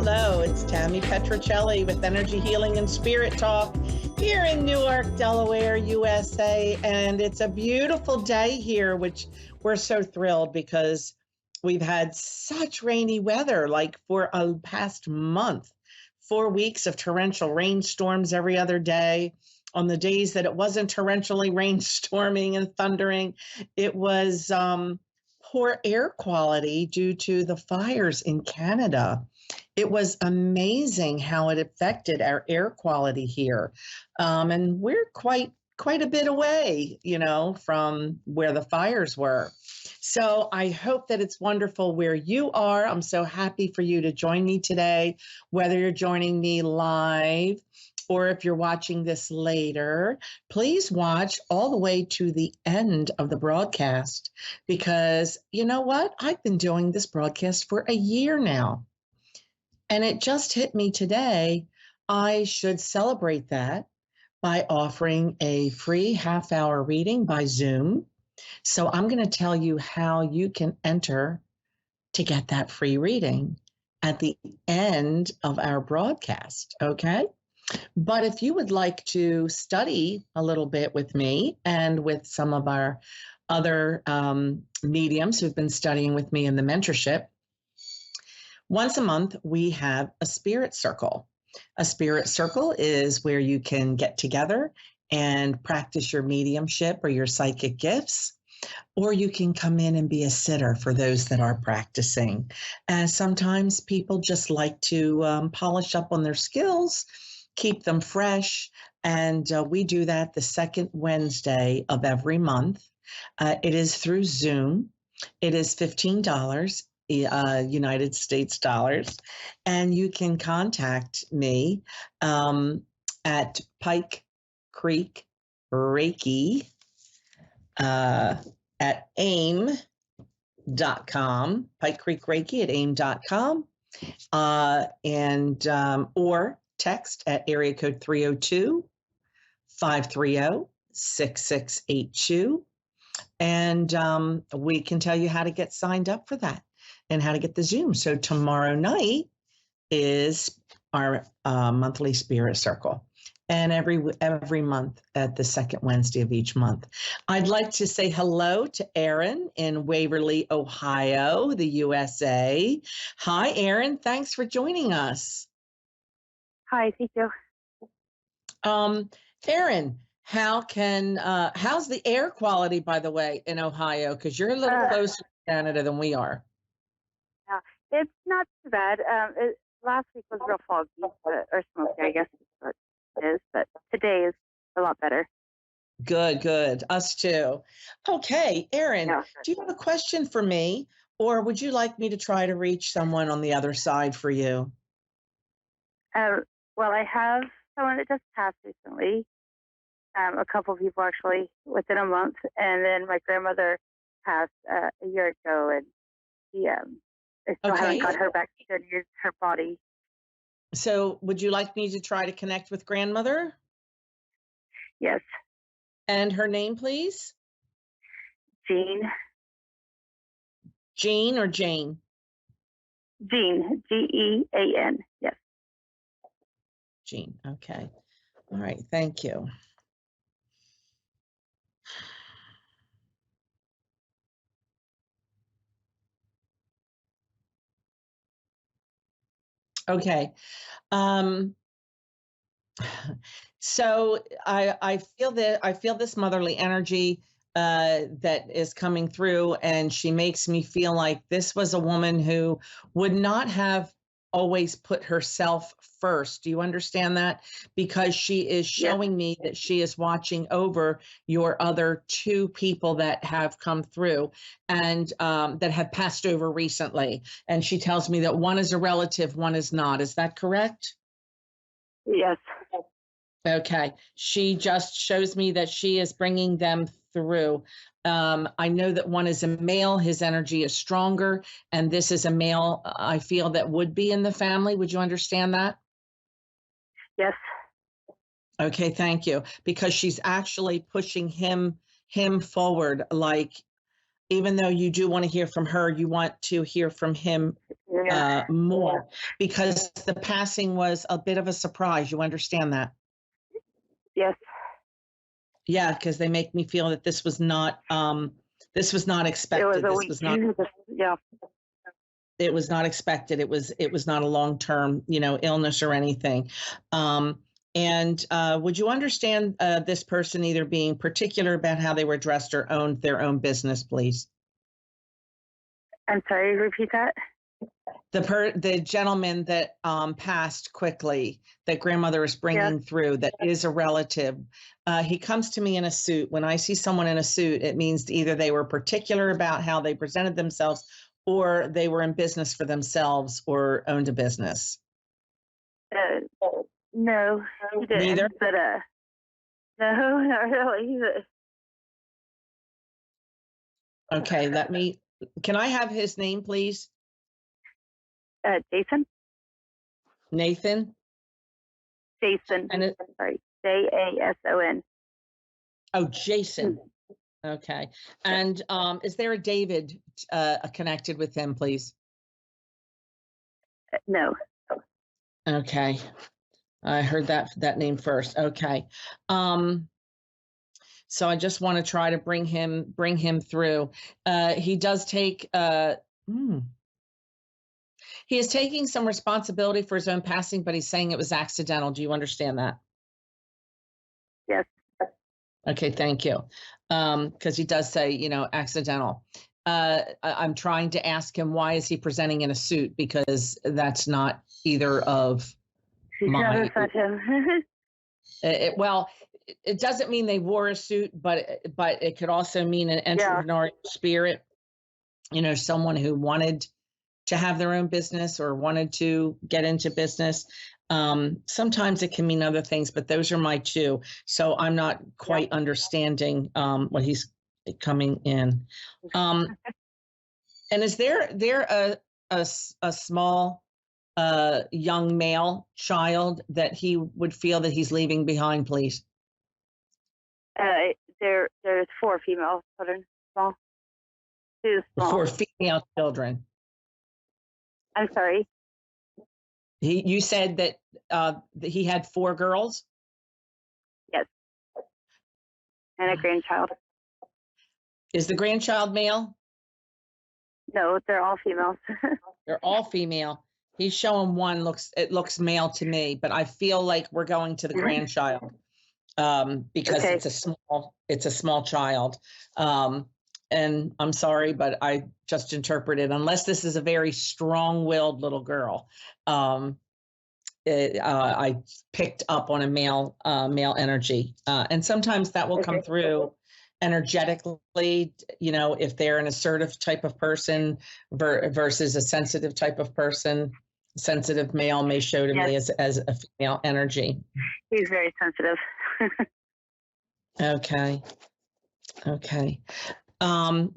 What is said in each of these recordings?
Hello, it's Tammy Petruccelli with Energy Healing and Spirit Talk here in Newark, Delaware, USA. And it's a beautiful day here, which we're so thrilled because we've had such rainy weather, like for a past month, 4 weeks of torrential rainstorms every other day. On the days that it wasn't torrentially rainstorming and thundering, it was poor air quality due to the fires in Canada. It was amazing how it affected our air quality here. And we're quite a bit away, from where the fires were. So I hope that it's wonderful where you are. I'm so happy for you to join me today, whether you're joining me live or if you're watching this later. Please watch all the way to the end of the broadcast because you know what? I've been doing this broadcast for a year now. And it just hit me today. I should celebrate that by offering a free half-hour reading by Zoom. So I'm going to tell you how you can enter to get that free reading at the end of our broadcast, okay? But if you would like to study a little bit with me and with some of our other mediums who've been studying with me in the mentorship, once a month, we have a spirit circle. A spirit circle is where you can get together and practice your mediumship or your psychic gifts, or you can come in and be a sitter for those that are practicing. And sometimes people just like to polish up on their skills, keep them fresh, and we do that the second Wednesday of every month. It is through Zoom. It is $15. United States dollars, and you can contact me at Pike Creek Reiki at aim.com, Pike Creek Reiki at aim.com, or text at area code 302-530-6682, and we can tell you how to get signed up for that and how to get the Zoom. So tomorrow night is our monthly spirit circle, and every month at the second Wednesday of each month. I'd like to say hello to Erin in Waverly, Ohio, the USA. Hi, Erin. Thanks for joining us. Hi, thank you. Erin, how's the air quality, by the way, in Ohio? Because you're a little closer to Canada than we are. It's not too bad. Last week was real foggy, or smoky, I guess is what it is, but today is a lot better. Good. Us too. Okay, Erin, do you have a question for me, or would you like me to try to reach someone on the other side for you? Well, I have someone that just passed recently, a couple of people actually within a month, and then my grandmother passed a year ago, and I still haven't got her back to her body. So would you like me to try to connect with grandmother? Yes. And her name, please? Jean. Jean or Jane? Jean, Gean, yes. Jean, okay. All right, thank you. Okay. So I feel this motherly energy that is coming through, and she makes me feel like this was a woman who would not have always put herself first. Do you understand that? Because she is showing me that she is watching over your other two people that have come through and that have passed over recently. And she tells me that one is a relative, one is not. Is that correct? Yes. Okay. She just shows me that she is bringing them through. I know that one is a male, his energy is stronger, and this is a male, I feel, that would be in the family. Would you understand that? Yes. Okay, thank you. Because she's actually pushing him forward, like, even though you do want to hear from her, you want to hear from him more because the passing was a bit of a surprise. You understand that? Yes. Yeah, because they make me feel that this was not expected. It was a This week. was not Yeah. it was not expected. It was not a long-term, illness or anything. And would you understand this person either being particular about how they were dressed or owned their own business, please? I'm sorry, repeat that. The gentleman that passed quickly, that grandmother is bringing through, that is a relative. He comes to me in a suit. When I see someone in a suit, it means either they were particular about how they presented themselves, or they were in business for themselves or owned a business. No, he didn't. Neither? But no, not really. Okay, can I have his name, please? Jason. Nathan? Jason. And Sorry, Jason. Oh, Jason. Okay. And is there a David connected with him, please? No. Okay. I heard that name first. Okay. So I just want to try to bring him through. He does take he is taking some responsibility for his own passing, but he's saying it was accidental. Do you understand that? Yes. Okay, thank you. Because he does say, accidental. I'm trying to ask him, why is he presenting in a suit? Because that's not either of my. That's not him. Well, it doesn't mean they wore a suit, but it could also mean an entrepreneurial spirit. Someone who wanted to have their own business or wanted to get into business. Sometimes it can mean other things, but those are my two. So I'm not quite understanding what he's coming in. And is there a small young male child that he would feel that he's leaving behind, please? There's 4 female children. Small. 2 small. 4 female children. I'm sorry. You said that he had 4 girls? Yes. And a grandchild. Is the grandchild male? No, they're all females. They're all female. He's showing one, it looks male to me, but I feel like we're going to the grandchild because it's a small child. And I'm sorry, but I just interpreted, unless this is a very strong-willed little girl, I picked up on a male energy. And sometimes that will come through energetically, if they're an assertive type of person versus a sensitive type of person. Sensitive male may show to me as a female energy. He's very sensitive. Okay.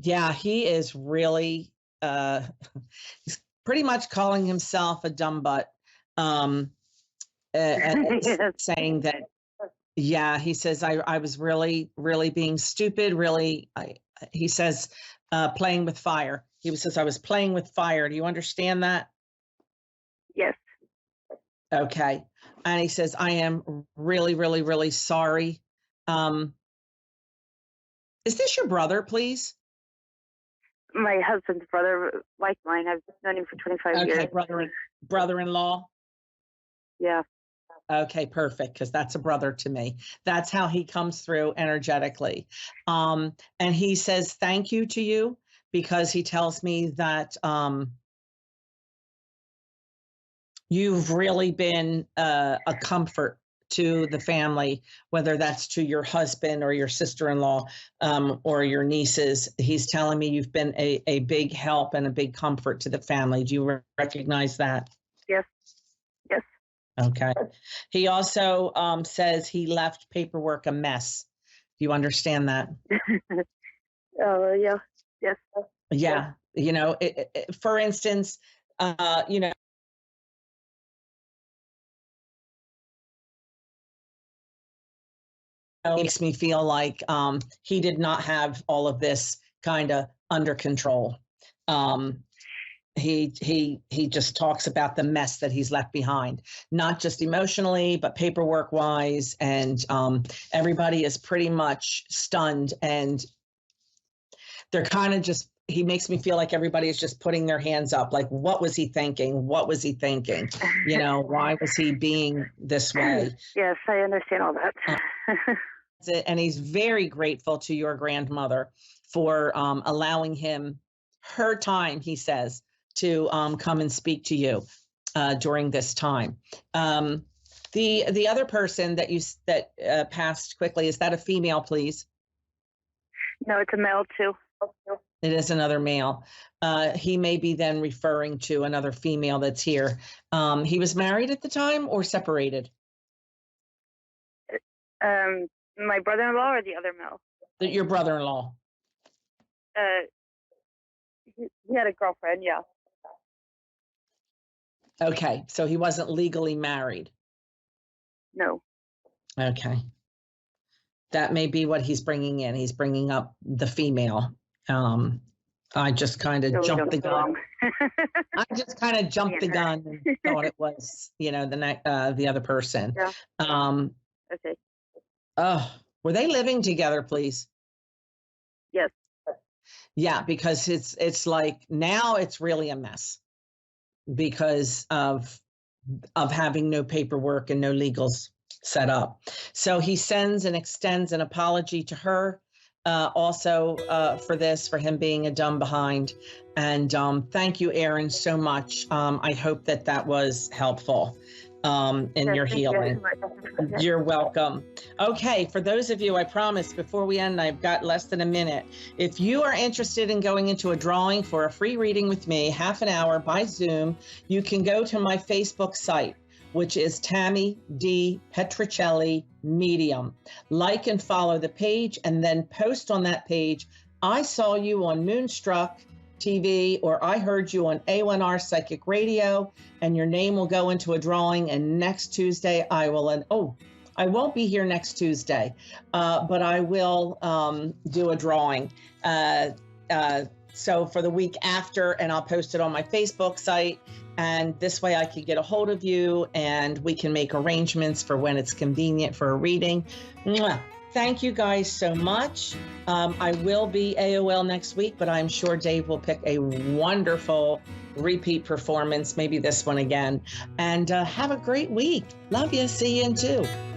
Yeah, he is really, he's pretty much calling himself a dumb butt. Saying that, yeah, he says, I was really, really being stupid, really, he says, playing with fire. He says, I was playing with fire. Do you understand that? Yes. Okay. And he says, I am really, really, really sorry. Is this your brother, please? My husband's brother, like mine. I've known him for 25 years. Okay, brother-in-law? Yeah. Okay, perfect, because that's a brother to me. That's how he comes through energetically. And he says thank you to you because he tells me that you've really been a comfort to the family, whether that's to your husband or your sister-in-law or your nieces. He's telling me you've been a big help and a big comfort to the family. Do you recognize that? Yes. Yes. Okay. He also says he left paperwork a mess. Do you understand that? Oh, yeah. Yes. Yeah. For instance, makes me feel like he did not have all of this kind of under control. he just talks about the mess that he's left behind, not just emotionally, but paperwork wise. And everybody is pretty much stunned, and they're kind of just, he makes me feel like everybody is just putting their hands up. Like, what was he thinking? What was he thinking? Why was he being this way? Yes, I understand all that. And he's very grateful to your grandmother for allowing him her time, he says, to come and speak to you during this time. The other person that passed quickly, is that a female, please? No, it's a male too. It is another male. He may be then referring to another female that's here. He was married at the time or separated? My brother-in-law or the other male? Your brother-in-law. He had a girlfriend, yeah. Okay, so he wasn't legally married. No. Okay. That may be what he's bringing in. He's bringing up the female. I just kind of jumped the gun. I just kind of jumped the gun and thought it was, the other person. Yeah. Okay. Oh, were they living together, please? Yes. Yeah, because it's like now it's really a mess because of having no paperwork and no legals set up. So he sends and extends an apology to her also for him being a dumb behind. And thank you, Erin, so much. I hope that was helpful in your healing. You're welcome. Okay, for those of you, I promise before we end, I've got less than a minute. If you are interested in going into a drawing for a free reading with me, half an hour by Zoom, you can go to my Facebook site, which is Tammy D. Petruccelli Medium. Like and follow the page, and then post on that page, I saw you on Moonstruck TV, or I heard you on A1R Psychic Radio, and your name will go into a drawing. And next Tuesday, I won't be here next Tuesday, but I will do a drawing. So for the week after, and I'll post it on my Facebook site. And this way I can get a hold of you and we can make arrangements for when it's convenient for a reading. Mwah. Thank you guys so much. I will be AOL next week, but I'm sure Dave will pick a wonderful repeat performance, maybe this one again. And have a great week. Love you. See you in 2.